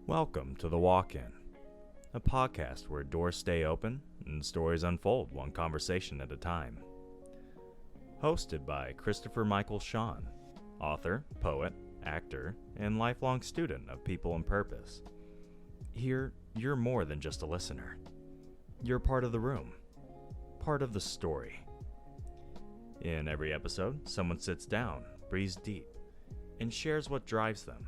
Welcome to The Walk-In, a podcast where doors stay open and stories unfold one conversation at a time. Hosted by Christopher Michael Sean, author, poet, actor, and lifelong student of people and purpose. Here, you're more than just a listener. You're part of the room, part of the story. In every episode, someone sits down, breathes deep, and shares what drives them,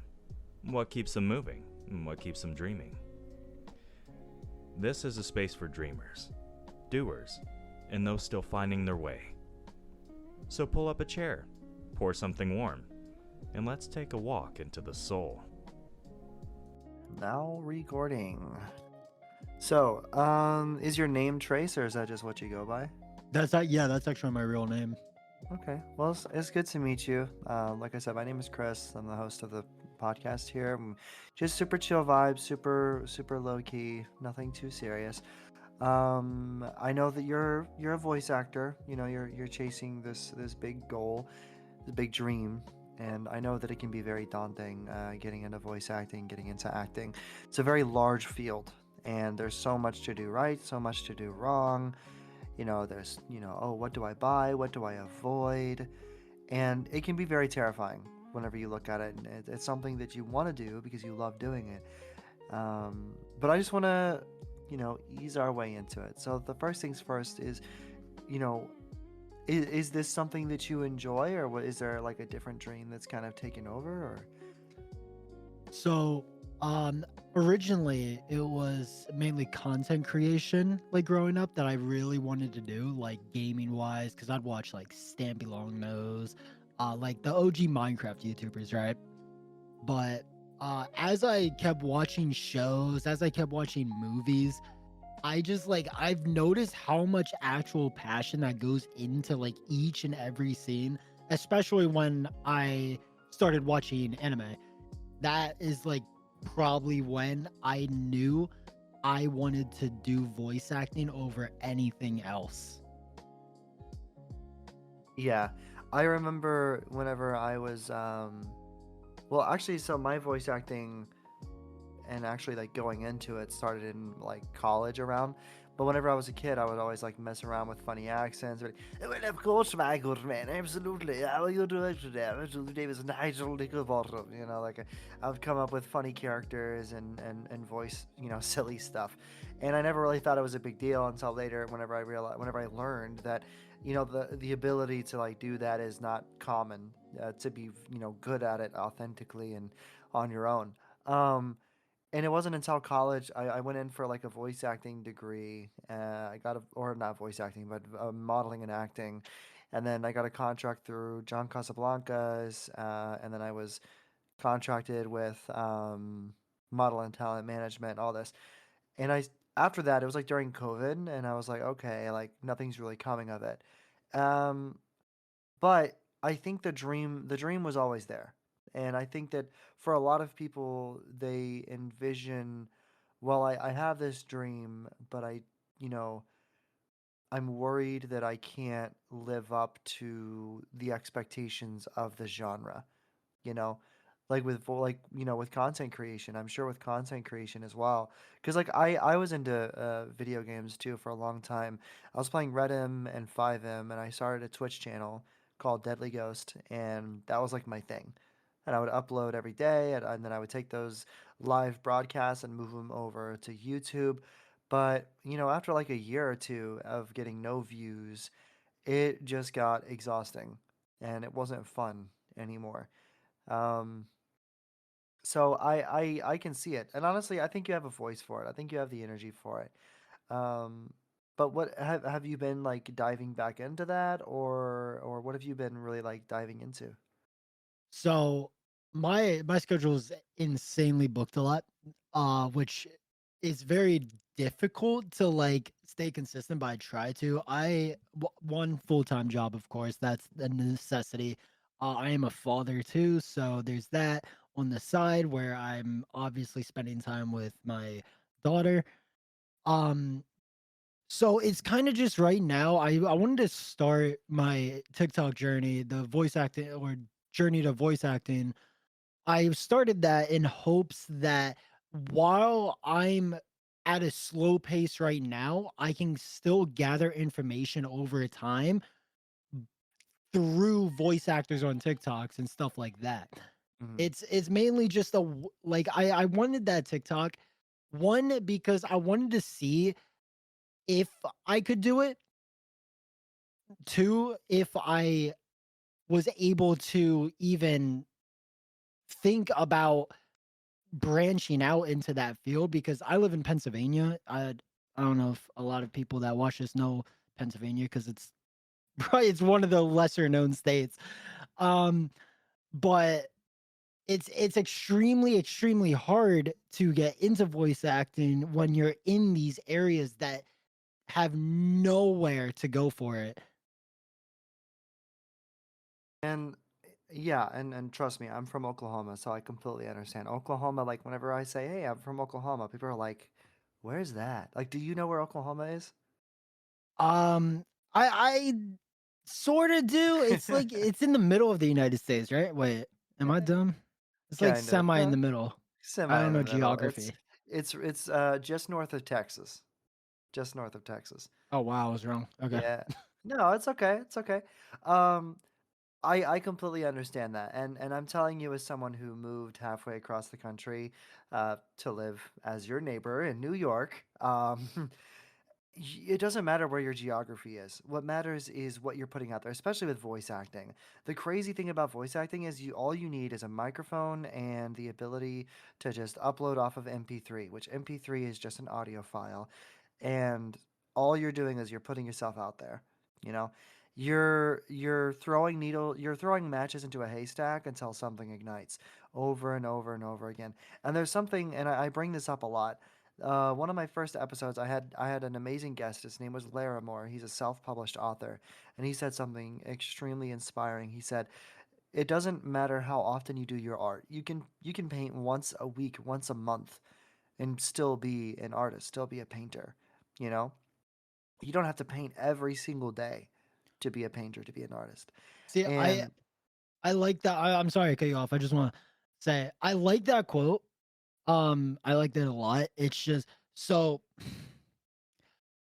what keeps them moving, and what keeps them dreaming. This is a space for dreamers, doers, and those still finding their way. So pull up a chair, pour something warm, and let's take a walk into the soul. Now recording. So, is your name Trace, or is that just what you go by? That's actually my real name. Okay, well, it's good to meet you. Like I said, my name is Chris. I'm the host of the podcast here. Just super chill vibes, super low key, nothing too serious. I know that you're a voice actor. You know, you're chasing this big goal, this big dream. And I know that it can be very daunting getting into voice acting, getting into acting. It's a very large field, and there's so much to do right, so much to do wrong. You know, there's, oh, what do I buy? What do I avoid? And it can be very terrifying whenever you look at it. And it's something that you want to do because you love doing it. But I just want to, ease our way into it. So the first things first is, is this something that you enjoy, or is there like a different dream that's kind of taken over? Or So, originally it was mainly content creation, like growing up, that I really wanted to do, like gaming wise, because I'd watch like Stampy Longnose, like the OG Minecraft YouTubers, right? But as I kept watching shows, as I kept watching movies, I've noticed how much actual passion that goes into like each and every scene, especially when I started watching anime. That is like probably when I knew I wanted to do voice acting over anything else. yeah, I remember whenever I was, well, actually, so my voice acting and actually like going into it started in like college around. But whenever I was a kid, I would always like mess around with funny accents. Well, of course, my good man, absolutely. How are you doing today? My name is Nigel Nicklebottom. I would come up with funny characters and voice, silly stuff. And I never really thought it was a big deal until later, whenever I learned that, the ability to like do that is not common. To be, good at it authentically and on your own. And it wasn't until college I went in for like a voice acting degree. I got or not voice acting, but modeling and acting. And then I got a contract through John Casablancas. And then I was contracted with model and talent management, all this. And after that, it was like during COVID, and I was like, okay, like nothing's really coming of it. Um, but I think the dream was always there. And I think that for a lot of people, they envision, well, I have this dream, but you know, I'm worried that I can't live up to the expectations of the genre, you know? Like with content creation, I'm sure with content creation as well. Because like I was into video games too for a long time. I was playing Red and 5M, and I started a Twitch channel called Deadly Ghost, and that was like my thing. And I would upload every day, and then I would take those live broadcasts and move them over to YouTube. But after like a year or two of getting no views, it just got exhausting, and it wasn't fun anymore. Um, so I can see it, and honestly, I think you have a voice for it. I think you have the energy for it. Um, but what have you been like diving back into that, or what have you been really like diving into? So my schedule is insanely booked a lot, which is very difficult to like stay consistent. But I try to. One full time job, of course, that's a necessity. I am a father too, so there's that on the side where I'm obviously spending time with my daughter. Um, so it's kind of just right now. I wanted to start my TikTok journey, the voice acting or journey to voice acting. I started that in hopes that while I'm at a slow pace right now, I can still gather information over time through voice actors on TikToks and stuff like that. Mhm. It's mainly just like I wanted that TikTok one because I wanted to see if I could do it. Two, if I was able to even think about branching out into that field because I live in Pennsylvania. I don't know if a lot of people that watch this know Pennsylvania because it's probably it's one of the lesser known states. Um, but it's extremely hard to get into voice acting when you're in these areas that have nowhere to go for it. And yeah, and trust me, I'm from Oklahoma, so I completely understand. Oklahoma, like whenever I say, "Hey, I'm from Oklahoma," people are like, "Where's that?" Like, do you know where Oklahoma is? Um, I sort of do. It's like it's in the middle of the United States, right? Wait, am I dumb? It's like Kind of. semi in No, the middle. I semi don't in know the middle. It's geography. it's it's just north of Texas. Just north of Texas. Oh wow, I was wrong. Okay. Yeah. No, it's okay. It's okay. Um, I completely understand that, and I'm telling you as someone who moved halfway across the country, to live as your neighbor in New York. It doesn't matter where your geography is. What matters is what you're putting out there, especially with voice acting. The crazy thing about voice acting is you all you need is a microphone and the ability to just upload off of MP3, which MP3 is just an audio file, and all you're doing is you're putting yourself out there. You know, you're throwing matches into a haystack until something ignites over and over and over again. And there's something, and I bring this up a lot. One of my first episodes, I had an amazing guest. His name was Laramore. He's a self-published author, and he said something extremely inspiring. He said, "It doesn't matter how often you do your art. You can paint once a week, once a month, and still be an artist, still be a painter. You know, you don't have to paint every single day to be a painter, to be an artist." See, And I like that. I'm sorry to cut you off. I just want to say I like that quote. I like that a lot. It's just so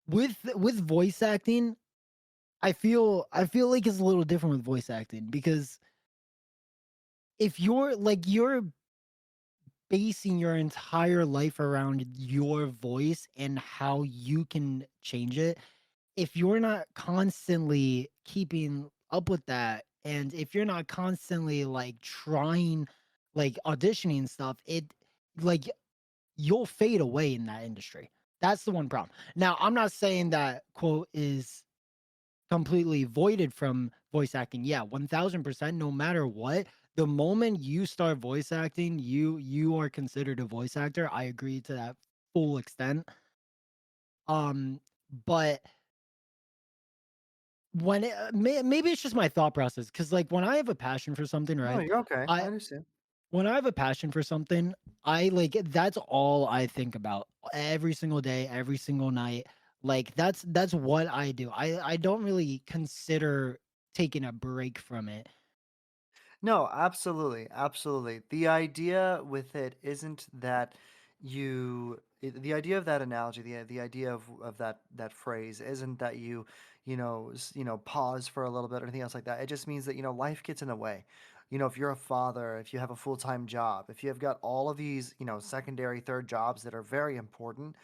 with voice acting, I feel like it's a little different with voice acting because if you're basing your entire life around your voice and how you can change it, if you're not constantly keeping up with that and if you're not constantly like trying like auditioning and stuff, it like you'll fade away in that industry. That's the one problem. Now, I'm not saying that quote is completely voided from voice acting. Yeah, 1000% no matter what, the moment you start voice acting, you are considered a voice actor. I agree to that full extent. But when maybe it's just my thought process cuz like when I have a passion for something, no, right? you're okay. I I understand. when I have a passion for something, I like that's all I think about every single day, every single night. Like that's what I do. I don't really consider taking a break from it. No, absolutely, absolutely. The idea with it isn't that the idea of that analogy, the idea of that phrase isn't that pause for a little bit or anything else like that. It just means that, life gets in the way. If you're a father, if you have a full-time job, if you have got all of these, secondary, third jobs that are very important,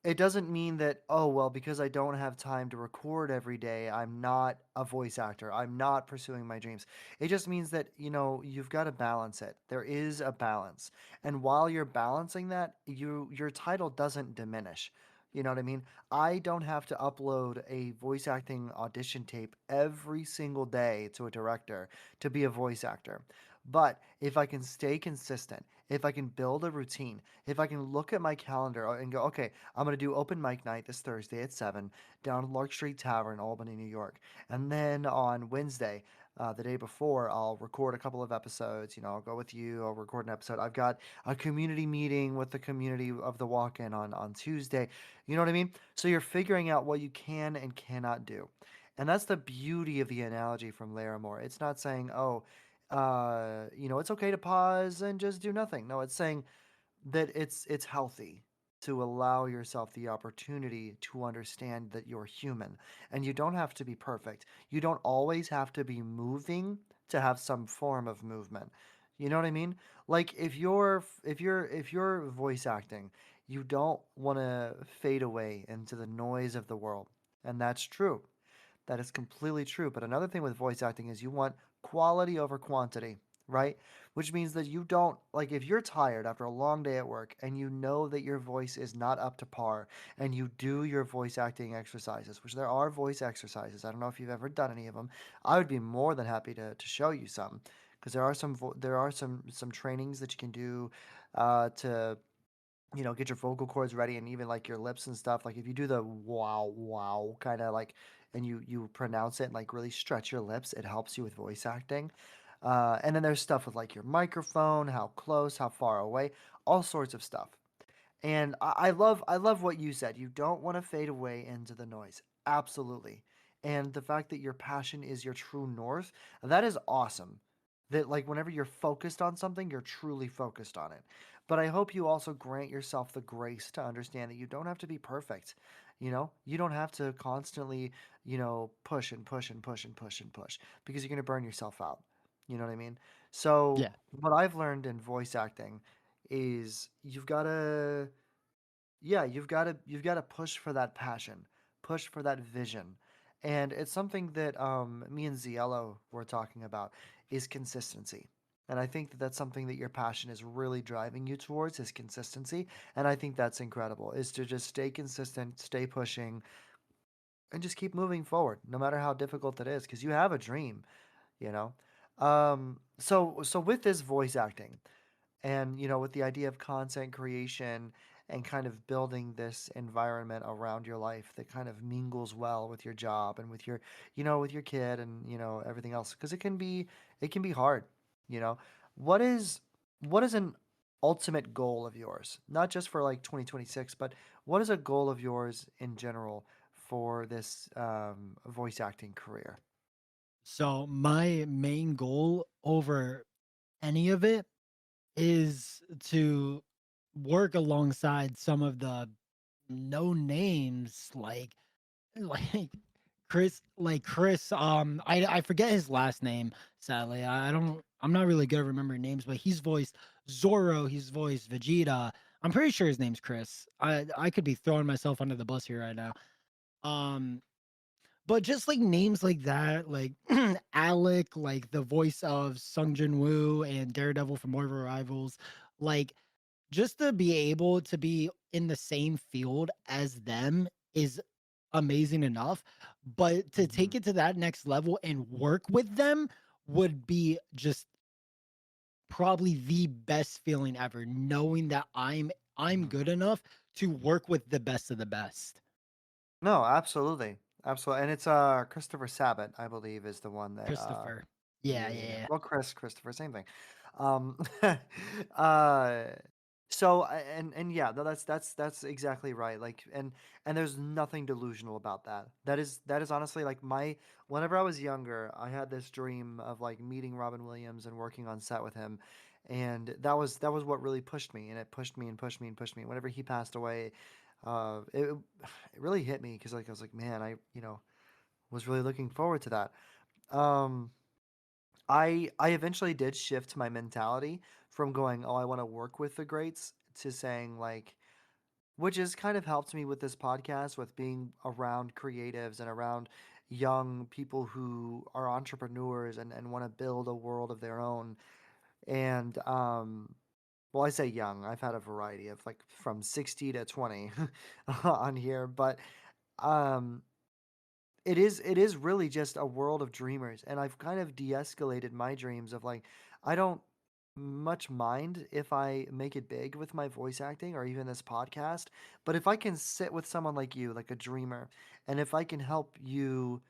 it doesn't mean that, oh, well, because I don't have time to record every day, I'm not a voice actor. I'm not pursuing my dreams. It just means that, you've got to balance it. There is a balance. And while you're balancing that, your title doesn't diminish. You know what I mean? I don't have to upload a voice acting audition tape every single day to a director to be a voice actor. But if I can stay consistent, if I can build a routine, if I can look at my calendar and go, okay, I'm going to do open mic night this Thursday at 7 down at Lark Street Tavern, Albany, New York. And then on Wednesday, the day before, I'll record a couple of episodes. I'll go with you, I'll record an episode. I've got a community meeting with the community of the walk in on Tuesday. You know what I mean? So you're figuring out what you can and cannot do. And that's the beauty of the analogy from Larimore. It's not saying, oh, it's okay to pause and just do nothing. No, it's saying that it's healthy to allow yourself the opportunity to understand that you're human and you don't have to be perfect. You don't always have to be moving to have some form of movement. You know what I mean? Like if you're voice acting, you don't want to fade away into the noise of the world. And that's true. That is completely true. But another thing with voice acting is you want quality over quantity, right? Which means that you don't, like, if you're tired after a long day at work and you know that your voice is not up to par and you do your voice acting exercises, which there are voice exercises. I don't know if you've ever done any of them. I would be more than happy to show you some because there are some trainings that you can do to get your vocal cords ready and even like your lips and stuff. Like if you do the wow, wow kind of like, and you pronounce it and like really stretch your lips, it helps you with voice acting. And then there's stuff with like your microphone, how close, how far away, all sorts of stuff. And I love what you said. You don't want to fade away into the noise. Absolutely. And the fact that your passion is your true north, that is awesome. That like whenever you're focused on something, you're truly focused on it. But I hope you also grant yourself the grace to understand that you don't have to be perfect. You don't have to constantly, push and push and push and push and push because you're going to burn yourself out. You know what I mean? So, Yeah. what I've learned in voice acting is you've got to push for that passion, push for that vision. And it's something that me and Ziello were talking about is consistency. And I think that that's something that your passion is really driving you towards is consistency. And I think that's incredible is to just stay consistent, stay pushing, and just keep moving forward, no matter how difficult it is, because you have a dream, you know. So with this voice acting, and with the idea of content creation and kind of building this environment around your life that kind of mingles well with your job and with your kid and everything else because it can be hard. you know what is an ultimate goal of yours, not just for like 2026, but what is a goal of yours in general for this voice acting career? So my main goal over any of it is to work alongside some of the no names like Chris, I forget his last name, sadly. I'm not really good at remembering names, but he's voiced Zorro, he's voiced Vegeta. I'm pretty sure his name's Chris. I could be throwing myself under the bus here right now. Um but just like names like that, like Alec, like the voice of Sung Jin Woo and Daredevil from Marvel Rivals, like just to be able to be in the same field as them is amazing enough. But to Hmm. take it to that next level and work with them would be just probably the best feeling ever, knowing that I'm Hmm. good enough to work with the best of the best. No, absolutely. Absolutely. And it's Christopher Sabat, I believe, is the one that Christopher. yeah, Yeah, yeah, yeah. yeah, Well, Christopher, same thing. Um uh and yeah, no, that's exactly right. Like and there's nothing delusional about that. That is honestly like my whenever I was younger, I had this dream of like meeting Robin Williams and working on set with him. And that was what really pushed me, and it pushed me and pushed me and pushed me. Whenever he passed away, it really hit me because like I was like, man, I was really looking forward to that. Um, I eventually did shift my mentality from going, oh, I want to work with the greats to saying like, which has kind of helped me with this podcast, with being around creatives and around young people who are entrepreneurs and want to build a world of their own. And well, I say young. I've had a variety of like from 60 to 20 on here, but um it is really just a world of dreamers, and I've kind of de-escalated my dreams of like I don't much mind if I make it big with my voice acting or even this podcast, but if I can sit with someone like you, like a dreamer, and if I can help you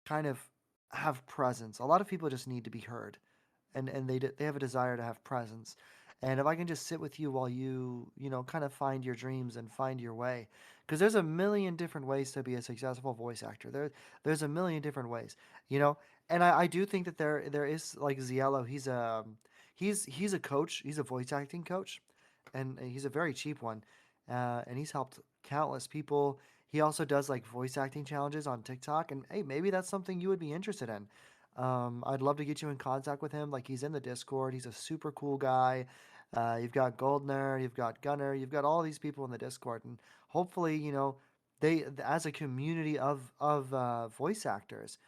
kind of have presence. A lot of people just need to be heard, and they have a desire to have presence. And if I can just sit with you while you kind of find your dreams and find your way, because there's a million different ways to be a successful voice actor. There's a million different ways, you know. And I do think that there is like Ziello. He's a coach. He's a voice acting coach, and he's a very cheap one, and he's helped countless people. He also does like voice acting challenges on TikTok, and hey, maybe that's something you would be interested in. I'd love to get you in contact with him. Like he's in the Discord. He's a super cool guy. You've got Goldner, you've got Gunner, you've got all these people in the Discord, and hopefully, they as a community of voice actors,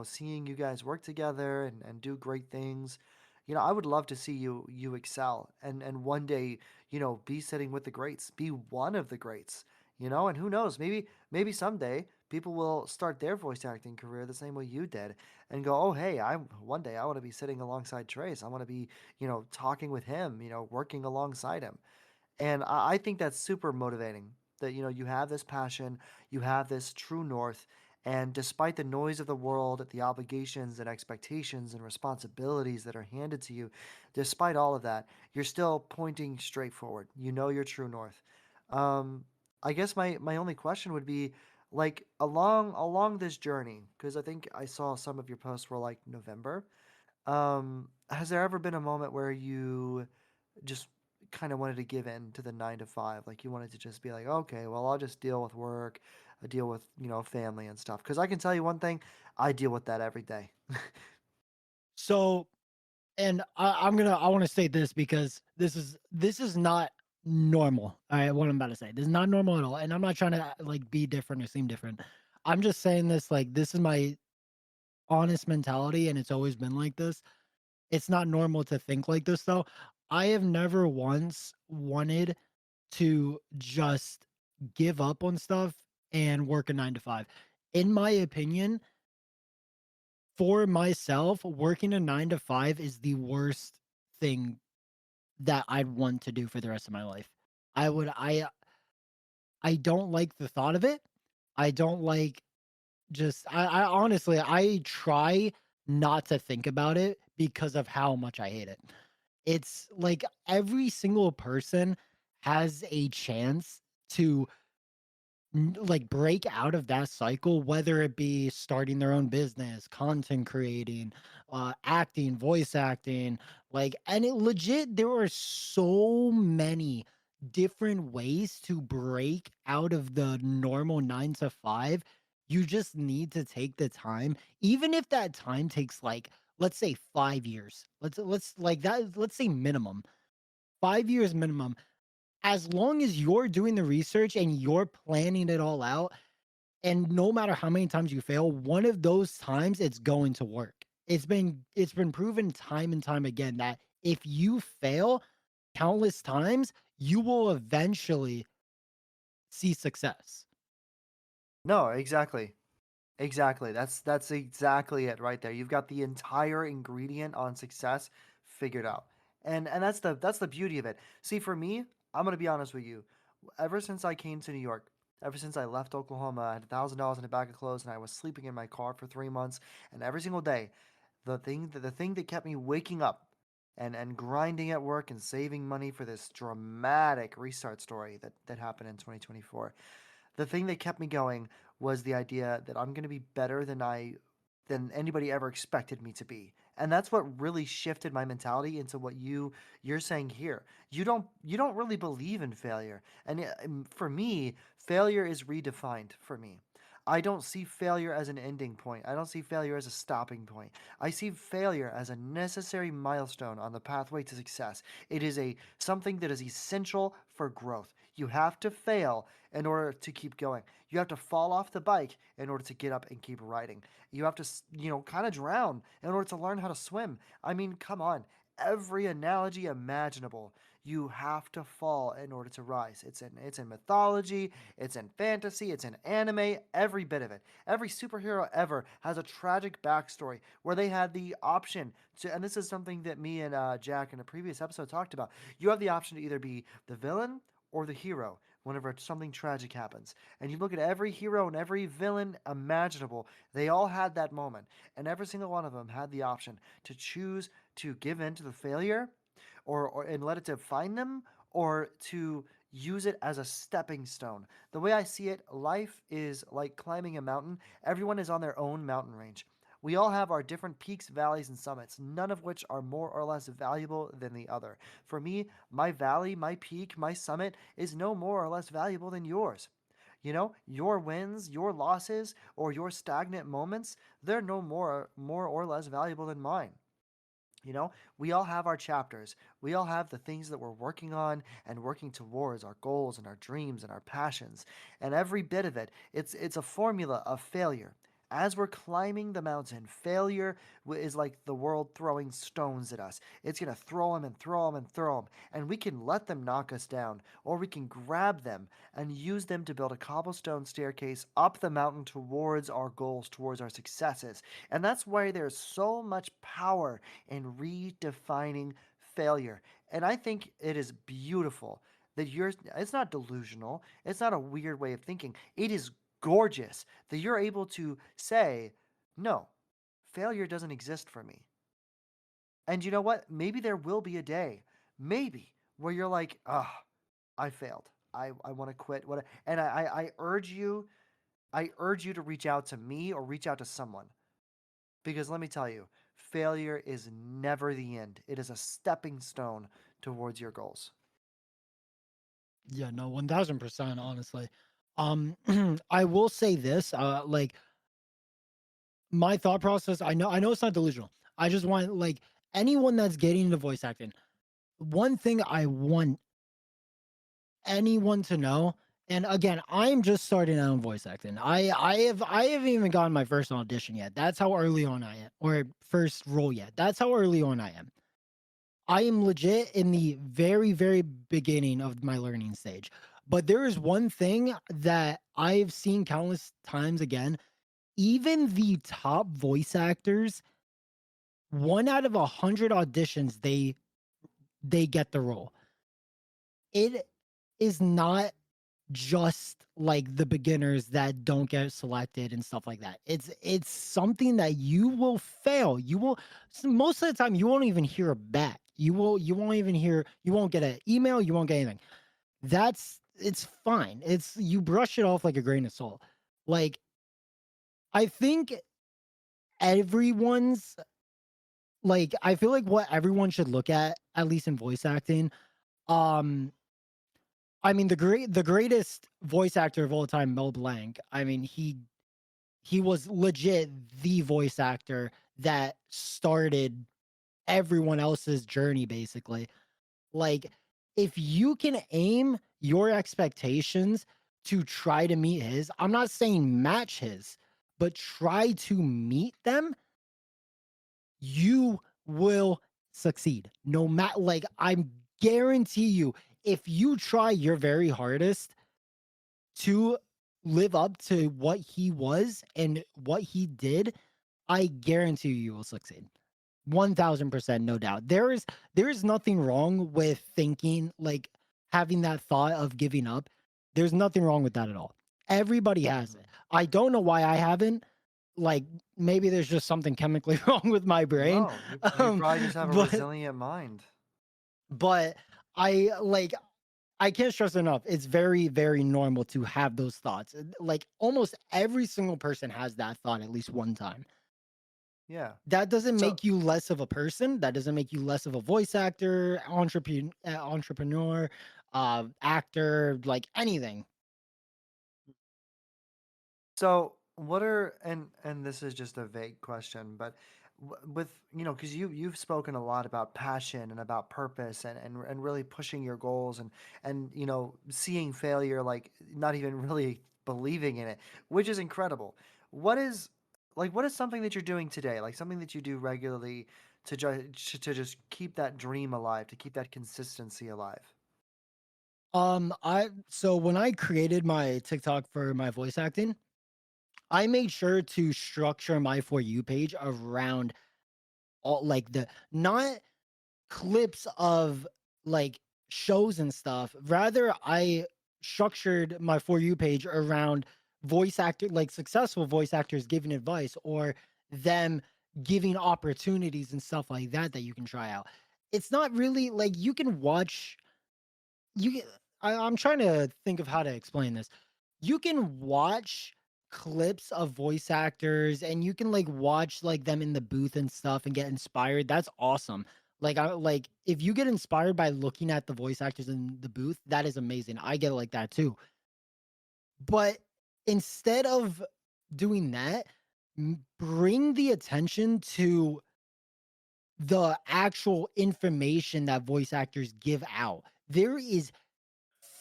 seeing you guys work together and do great things. I would love to see you excel and one day, be sitting with the greats, be one of the greats, and who knows, maybe someday people will start their voice acting career the same way you did and go, "Oh, hey, I one day I want to be sitting alongside Trace. I want to be, talking with him, working alongside him." And I think that's super motivating that, you have this passion, you have this true north. And despite the noise of the world, the obligations and expectations and responsibilities that are handed to you, despite all of that, you're still pointing straight forward. You know your true north. Um, I guess my only question would be like along this journey, because I think I saw some of your posts were like November. Has there ever been a moment where you just kind of wanted to give in to the 9 to 5? Like you wanted to just be like, okay, well, I'll just deal with work, I deal with, family and stuff. Because I can tell you one thing, I deal with that every day. So, and I want to say this because this is not normal. All right, what I'm about to say, this is not normal at all, and I'm not trying to like be different or seem different. I'm just saying this like this is my honest mentality, and it's always been like this. It's not normal to think like this though. I have never once wanted to just give up on stuff and work a 9 to 5. In my opinion, for myself, working a 9 to 5 is the worst thing that I'd want to do for the rest of my life. I would I don't like the thought of it. I don't like just I honestly I try not to think about it because of how much I hate it. It's like every single person has a chance to like break out of that cycle, whether it be starting their own business, content creating, acting, voice acting, like, and it legit, there are so many different ways to break out of the normal 9 to 5. You just need to take the time, even if that time takes like, let's say 5 years. Let's like that, let's say minimum 5 years minimum, as long as you're doing the research and you're planning it all out, and no matter how many times you fail, one of those times it's going to work. It's been proven time and time again that if you fail countless times, you will eventually see success. No, exactly. Exactly. That's exactly it right there. You've got the entire ingredient on success figured out. And that's the beauty of it. See, for me, I'm gonna be honest with you. Ever since I came to New York, ever since I left Oklahoma, I had $1,000 in a bag of clothes and I was sleeping in my car for 3 months. And every single day, the thing that kept me waking up and grinding at work and saving money for this dramatic restart story that happened in 2024, the thing that kept me going was the idea that I'm going to be better than anybody ever expected me to be. And that's what really shifted my mentality into what you're saying here. You don't really believe in failure. And for me, failure is redefined for me. I don't see failure as an ending point. I don't see failure as a stopping point. I see failure as a necessary milestone on the pathway to success. It is a something that is essential for growth. You have to fail in order to keep going. You have to fall off the bike in order to get up and keep riding. You have to, kind of drown in order to learn how to swim. I mean, come on. Every analogy imaginable, you have to fall in order to rise. It's in mythology, it's in fantasy, it's in anime, every bit of it. Every superhero ever has a tragic backstory where they had the option to, and this is something that me and Jack in a previous episode talked about. You have the option to either be the villain or the hero whenever something tragic happens. And you look at every hero and every villain imaginable, they all had that moment. And every single one of them had the option to choose to give in to the failure or and let it define them, or to use it as a stepping stone. The way I see it, life is like climbing a mountain. Everyone is on their own mountain range. We all have our different peaks, valleys, and summits, none of which are more or less valuable than the other. For me, my valley, my peak, my summit is no more or less valuable than yours. You know, your wins, your losses, or your stagnant moments, they're no more or less valuable than mine. You know, we all have our chapters. We all have the things that we're working on and working towards, our goals and our dreams and our passions. And every bit of it, it's a formula of failure. As we're climbing the mountain, failure is like the world throwing stones at us. It's going to throw them and throw them and throw them. And we can let them knock us down, or we can grab them and use them to build a cobblestone staircase up the mountain towards our goals, towards our successes. And that's why there's so much power in redefining failure. And I think it is beautiful that it's not delusional, it's not a weird way of thinking. It is gorgeous that you're able to say, no, failure doesn't exist for me. And you know what? Maybe there will be a day, maybe, where you're like, ah, I failed. I want to quit. And I urge you to reach out to me or reach out to someone. Because let me tell you, failure is never the end. It is a stepping stone towards your goals. Yeah, no, 1000%, honestly. Um, I will say this, like my thought process, I know it's not delusional. I just want like anyone that's getting into voice acting, one thing I want anyone to know, and again, I'm just starting out in voice acting. I haven't even gotten my first audition yet. That's how early on I am, or first role yet. That's how early on I am. I am legit in the very, very beginning of my learning stage. But there is one thing that I've seen countless times again. Even the top voice actors, 1 out of 100 auditions, they get the role. It is not just like the beginners that don't get selected and stuff like that. It's something that you will fail. You will most of the time you won't even hear back. You won't get an email, you won't get anything. It's fine. It's you brush it off like a grain of salt. Like I think everyone's I feel like what everyone should look at least in voice acting, um I mean, the greatest voice actor of all time, Mel Blanc. I mean, he was legit the voice actor that started everyone else's journey, basically. Like, if you can aim your expectations to try to meet his, I'm not saying match his, but try to meet them, you will succeed. No matter, I guarantee you, if you try your very hardest to live up to what he was and what he did, I guarantee you will succeed. 1000%, no doubt. There is nothing wrong with thinking having that thought of giving up. There's nothing wrong with that at all. Everybody has Mhm. it. I don't know why I haven't. Like maybe there's just something chemically wrong with my brain. No, you Um, probably just have a but resilient mind. but I can't stress enough. It's very, very normal to have those thoughts. Like almost every single person has that thought at least one time. Yeah. That doesn't So make you less of a person. That doesn't make you less of a voice actor, entrepreneur, actor, like anything. So, what are and this is just a vague question, but with because you've spoken a lot about passion and about purpose and really pushing your goals and seeing failure like not even really believing in it, which is incredible. What is what is something that you're doing today, like something that you do regularly to just keep that dream alive, to keep that consistency alive? I so when I created my TikTok for my voice acting, I made sure to structure my For You page around all the not clips of like shows and stuff. Rather, I structured my For You page around successful voice actors giving advice or them giving opportunities and stuff like that you can try out. It's not really like you can watch you can- I'm trying to think of how to explain this. You can watch clips of voice actors and you can like watch like them in the booth and stuff and get inspired, that's awesome. Like I like if you get inspired by looking at the voice actors in the booth, that is amazing. I get like that too. But instead of doing that, bring the attention to the actual information that voice actors give out. There is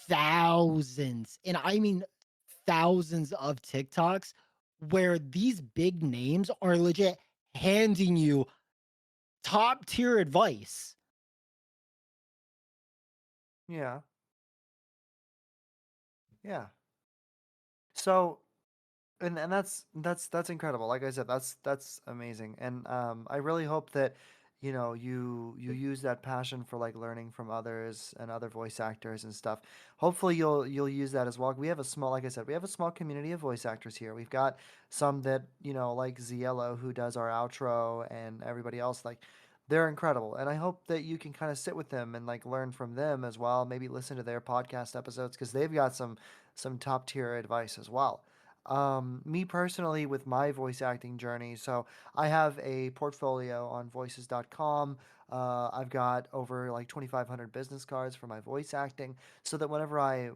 thousands, and I mean thousands of TikToks where these big names are legit handing you top tier advice. Yeah. Yeah. So, and that's incredible. Like I said, that's amazing. And I really hope that you use that passion for like learning from others and other voice actors and stuff. Hopefully you'll use that as well. We have a small, like I said, we have a small community of voice actors here. We've got some that like Ziello, who does our outro, and everybody else, like they're incredible. And I hope that you can kind of sit with them and like learn from them as well. Maybe listen to their podcast episodes because they've got some top tier advice as well. Me personally, with my voice acting journey, so I have a portfolio on voices.com. I've got over like 2,500 business cards for my voice acting, so that whenever I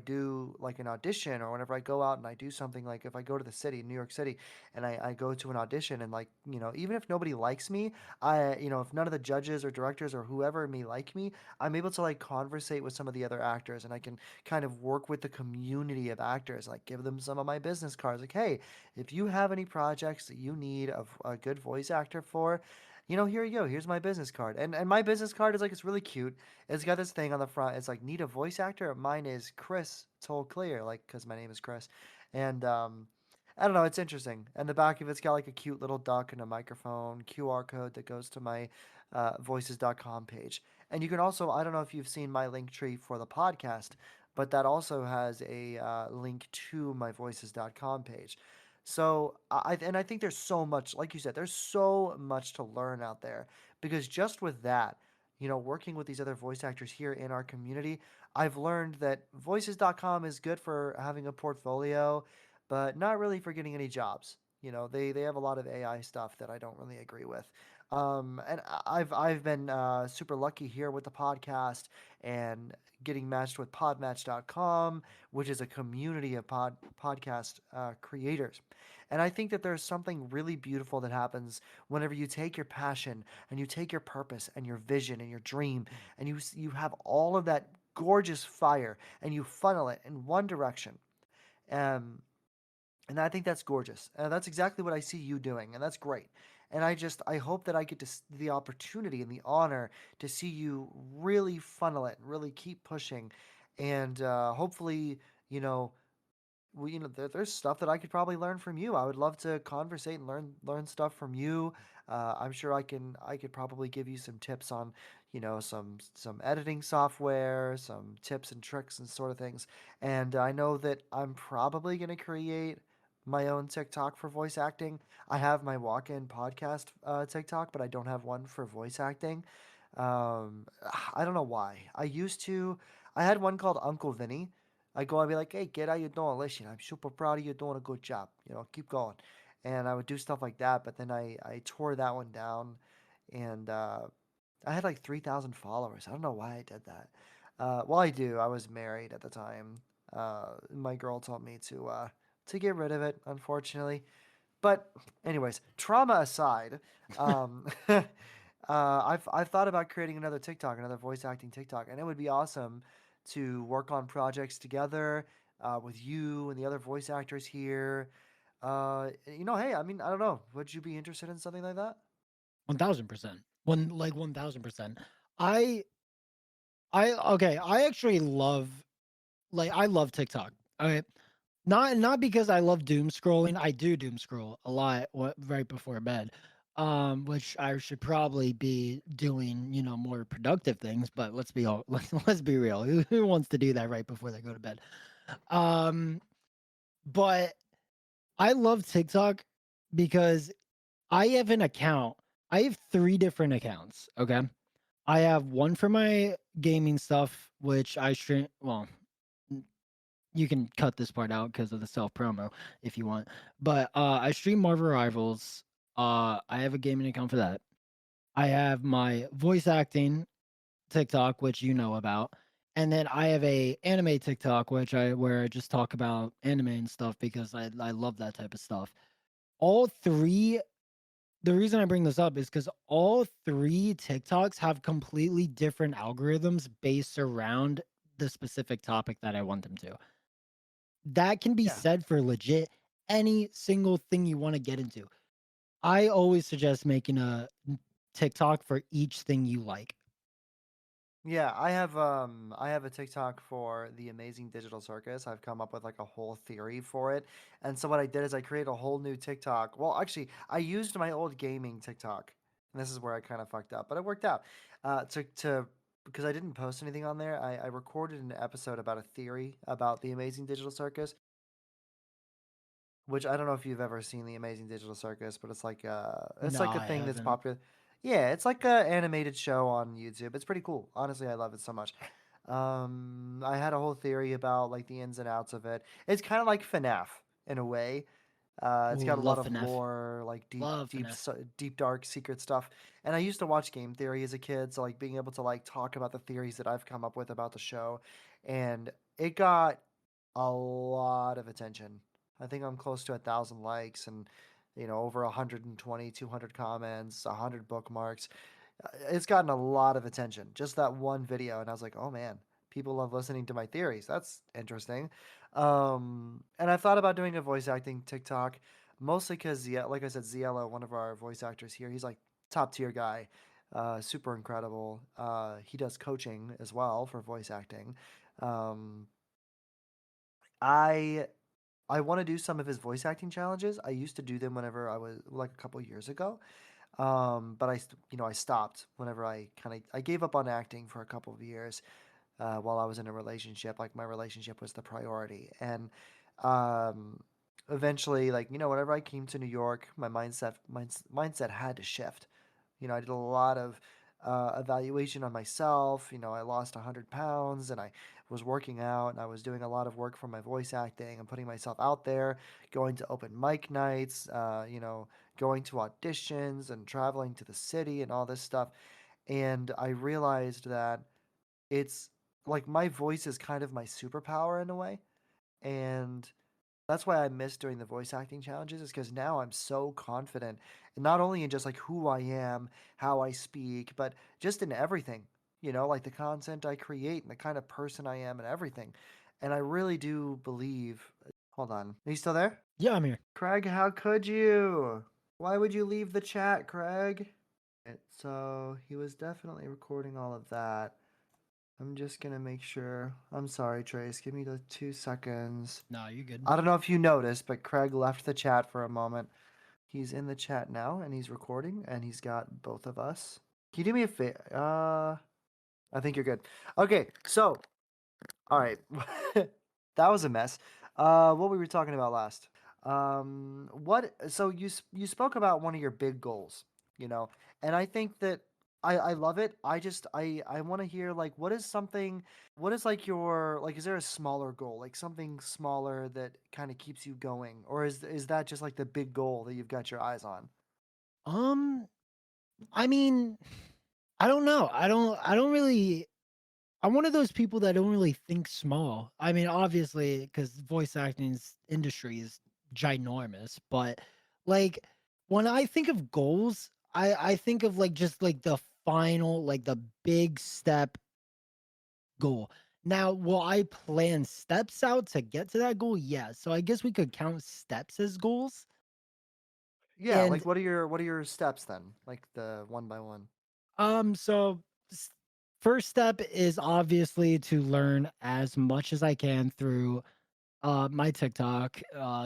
do like an audition, or whenever I go out and I do something, like if I go to the city, New York City, and I go to an audition, and like even if nobody likes me, if none of the judges or directors or whoever may like me, I'm able to like conversate with some of the other actors, and I can kind of work with the community of actors, like give them some of my business cards. Like, hey, if you have any projects that you need a good voice actor for, here you go. Here's my business card. And my business card is like, it's really cute. It's got this thing on the front. It's like, need a voice actor? Mine is Chris Toll Clear, like, because my name is Chris. And I don't know, it's interesting. And the back of it's got like a cute little duck and a microphone, QR code that goes to my voices.com page. And you can also, I don't know if you've seen my link tree for the podcast, but that also has a link to my voices.com page. So I think there's so much, like you said, there's so much to learn out there, because just with that, working with these other voice actors here in our community, I've learned that voices.com is good for having a portfolio, but not really for getting any jobs. They have a lot of AI stuff that I don't really agree with. And I've been super lucky here with the podcast and getting matched with podmatch.com, which is a community of podcast creators. And I think that there's something really beautiful that happens whenever you take your passion and you take your purpose and your vision and your dream, and you have all of that gorgeous fire, and you funnel it in one direction. Um, and I think that's gorgeous. And that's exactly what I see you doing. And that's great. And I hope that I get to the opportunity and the honor to see you really funnel it, really keep pushing. And hopefully, you know, there's stuff that I could probably learn from you. I would love to conversate and learn stuff from you. I'm sure I could probably give you some tips on, some editing software, some tips and tricks and sort of things. And I know that I'm probably going to create my own TikTok for voice acting. I have my walk-in podcast TikTok, but I don't have one for voice acting. Um, I don't know why. I had one called Uncle Vinny. I go and be like, hey, kid, how you doing? Listen, I'm super proud of you doing a good job. Keep going. And I would do stuff like that, but then I tore that one down, and I had like 3,000 followers. I don't know why I did that. Well, I do. I was married at the time. My girl told me to get rid of it, unfortunately. But anyways, trauma aside, um, I've thought about creating another TikTok, another voice acting TikTok, and it would be awesome to work on projects together with you and the other voice actors here. Hey, I mean, I don't know. Would you be interested in something like that? 1000%. 1000%. I okay, I actually love I love TikTok. Okay. Not because I love doom scrolling. I do doom scroll a lot right before bed. Which I should probably be doing, more productive things, but let's be real. Who wants to do that right before they go to bed? Um, but I love TikTok because I have an account. I have 3 different accounts, okay? I have one for my gaming stuff, which I stream. Well, You can cut this part out because of the self promo if you want. But I stream Marvel Rivals. I have a gaming account for that. I have my voice acting TikTok, which you know about, and then I have a anime TikTok, where I just talk about anime and stuff because I love that type of stuff. All three. The reason I bring this up is because all three TikToks have completely different algorithms based around the specific topic that I want them to. That can be Yeah. said for legit any single thing you want to get into. I always suggest making a TikTok for each thing you like. Yeah, I have a TikTok for the Amazing Digital Circus. I've come up with like a whole theory for it. And so what I did is I created a whole new TikTok. Well, actually, I used my old gaming TikTok. And this is where I kind of fucked up, but it worked out. To because I didn't post anything on there, I recorded an episode about a theory about the Amazing Digital Circus, which I don't know if you've ever seen the Amazing Digital Circus, but it's No, like a I thing that's haven't. popular. Yeah, it's like a animated show on YouTube. It's pretty cool. Honestly, I love it so much. I had a whole theory about like the ins and outs of it. It's kind of like FNAF in a way. It's Ooh, got a lot love of FNAF. lore, like Love FNAF. deep, dark, secret stuff. And I used to watch game theory as a kid, so like being able to like talk about the theories that I've come up with about the show, and it got a lot of attention. I think I'm close to 1,000 likes and over 120, 200 comments, 100 bookmarks. It's gotten a lot of attention. Just that one video, and I was like, oh man, people love listening to my theories. That's interesting. And I thought about doing a voice acting TikTok, mostly because, yeah, like I said, Ziello, one of our voice actors here, he's like top tier guy, super incredible. He does coaching as well for voice acting. Um, I I want to do some of his voice acting challenges. I used to do them whenever I was like a couple years ago. But I stopped whenever I gave up on acting for a couple of years while I was in a relationship. Like my relationship was the priority, and um, eventually, like whenever I came to New York, my mindset had to shift. I did a lot of evaluation on myself. I lost 100 pounds, and I was working out, and I was doing a lot of work for my voice acting and putting myself out there, going to open mic nights. Going to auditions and traveling to the city and all this stuff. And I realized that it's like my voice is kind of my superpower in a way. And that's why I miss doing the voice acting challenges, is because now I'm so confident, and not only in just like who I am, how I speak, but just in everything, like the content I create and the kind of person I am and everything. And I really do believe. Hold on. Are you still there? Yeah, I'm here. Craig, how could you? Why would you leave the chat, Craig? So he was definitely recording all of that. I'm just gonna make sure. I'm sorry, Trace. Give me the 2 seconds. No, you're good. I don't know if you noticed, but Craig left the chat for a moment. He's in the chat now, and he's recording, and he's got both of us. Can you do me a favor? I think you're good. Okay, so all right, that was a mess. What we were talking about last? What? So you spoke about one of your big goals, and I think that I love it. I want to hear like what is like your like is there a smaller goal, like something smaller that kind of keeps you going, or is that just like the big goal that you've got your eyes on? Um, I mean, I don't know. I don't really I'm one of those people that don't really think small. I mean, obviously, because voice acting's industry is ginormous, but like when I think of goals, I think of like just like the final, like the big step goal. Now, will I plan steps out to get to that goal? Yeah. So I guess we could count steps as goals. Yeah, And like what are your steps then? Like the one by one. so s- first step is obviously to learn as much as I can through my TikTok,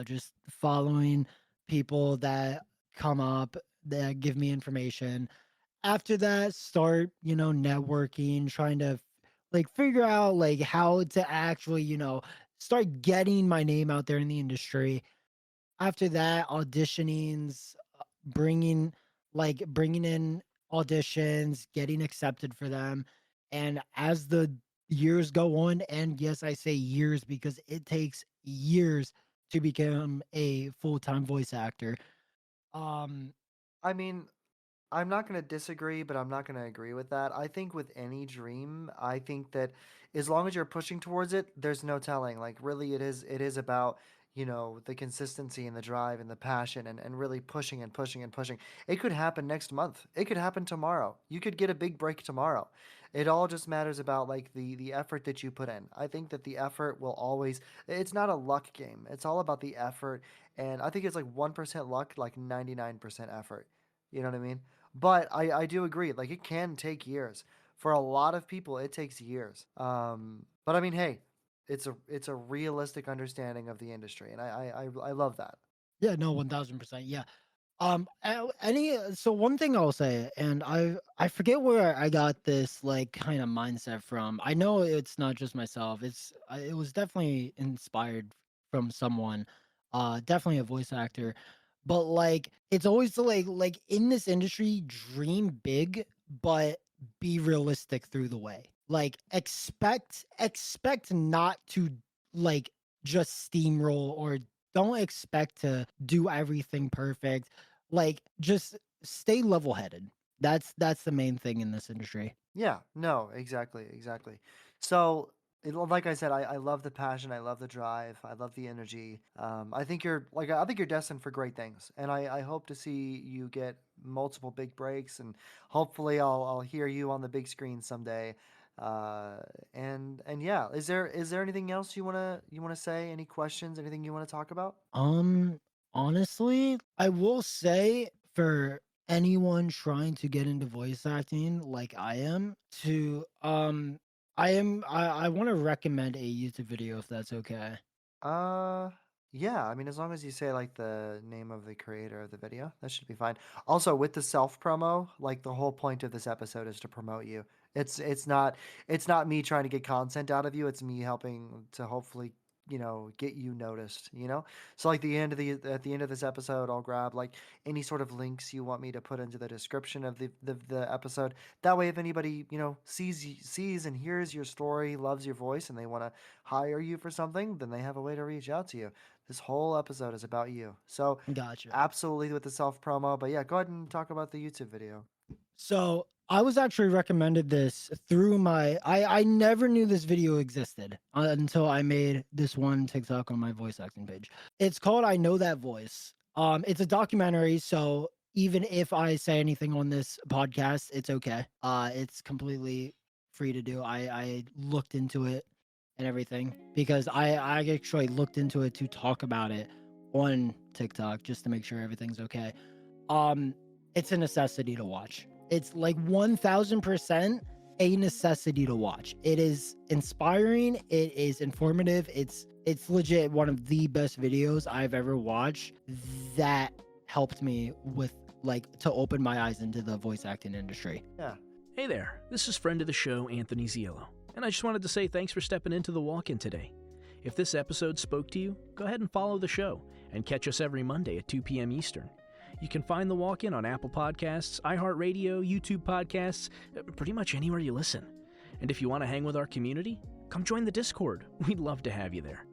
just following people that come up that give me information. After that, start, networking, trying to like figure out like how to actually, start getting my name out there in the industry. After that, auditionings, bringing bringing in auditions, getting accepted for them. And as the years go on, and yes, I say years because it takes years to become a full-time voice actor. Um, I mean, I'm not going to disagree, but I'm not going to agree with that. I think with any dream, I think that as long as you're pushing towards it, there's no telling. Like really it is about, the consistency and the drive and the passion and really pushing and pushing and pushing. It could happen next month. It could happen tomorrow. You could get a big break tomorrow. It all just matters about like the effort that you put in. I think that the effort will always it's not a luck game. It's all about the effort, and I think it's like 1% luck, like 99% effort. You know what I mean? But I do agree. Like it can take years. For a lot of people, it takes years. But I mean, hey, it's a realistic understanding of the industry, and I love that. yeah, no, 1000%. Yeah. So one thing I'll say, and I forget where I got this like kind of mindset from. I know it's not just myself. It was definitely inspired from someone, definitely a voice actor. But like it's always like in this industry, dream big, but be realistic through the way. Like expect not to like just steamroll, or don't expect to do everything perfect. Like just stay level-headed. That's the main thing in this industry. Yeah, no, exactly, exactly. So, like I said, I love the passion, I love the drive, I love the energy. I think you're destined for great things, and I hope to see you get multiple big breaks, and hopefully I'll hear you on the big screen someday. Uh, and yeah, is there anything else you wanna say? Any questions? Anything you want to talk about? Um, Honestly, I will say for anyone trying to get into voice acting like I am, I want to recommend a YouTube video if that's okay. Uh, yeah. I mean, as long as you say like the name of the creator of the video, that should be fine. Also, with the self promo, like the whole point of this episode is to promote you. It's not me trying to get content out of you. It's me helping to hopefully get you noticed. So like at the end of this episode, I'll grab like any sort of links you want me to put into the description of the episode. That way, if anybody sees and hears your story, loves your voice, and they want to hire you for something, then they have a way to reach out to you. This whole episode is about you. So, Gotcha. absolutely with the self promo. But yeah, go ahead and talk about the YouTube video. So I was actually recommended this through I never knew this video existed until I made this one TikTok on my voice acting page. It's called I Know That Voice. It's a documentary, so even if I say anything on this podcast, it's okay. It's completely free to do. I looked into it and everything because I actually looked into it to talk about it on TikTok just to make sure everything's okay. Um, it's a necessity to watch. It's like 1000% a necessity to watch. It is inspiring, it is informative, it's legit one of the best videos I've ever watched that helped me with like to open my eyes into the voice acting industry. Yeah. Hey there, this is friend of the show, Anthony Ziello, and I just wanted to say thanks for stepping into the walk-in today. If this episode spoke to you, go ahead and follow the show, and catch us every Monday at 2 p.m. Eastern. You can find The Walk-In on Apple Podcasts, iHeartRadio, YouTube Podcasts, pretty much anywhere you listen. And if you want to hang with our community, come join the Discord. We'd love to have you there.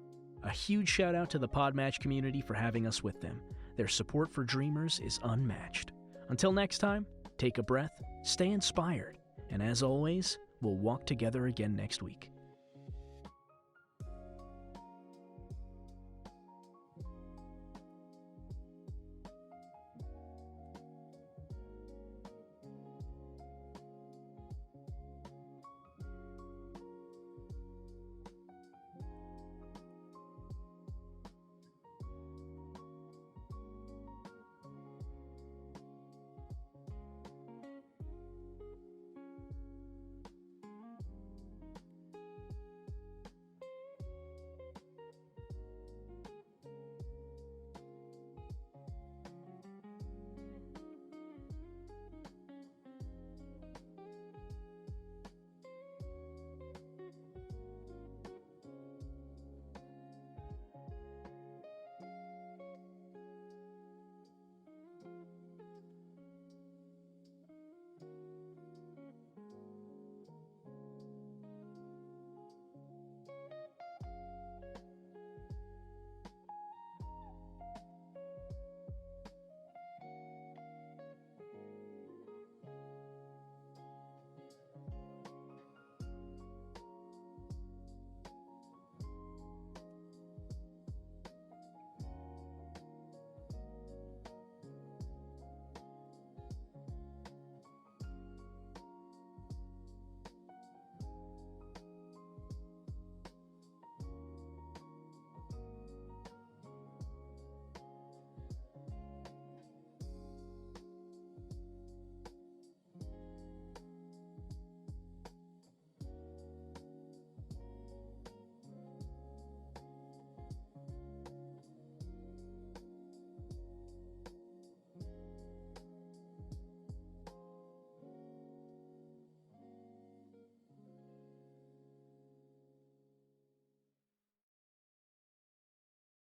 A huge shout out to the Podmatch community for having us with them. Their support for dreamers is unmatched. Until next time, take a breath, stay inspired, and as always, we'll walk together again next week.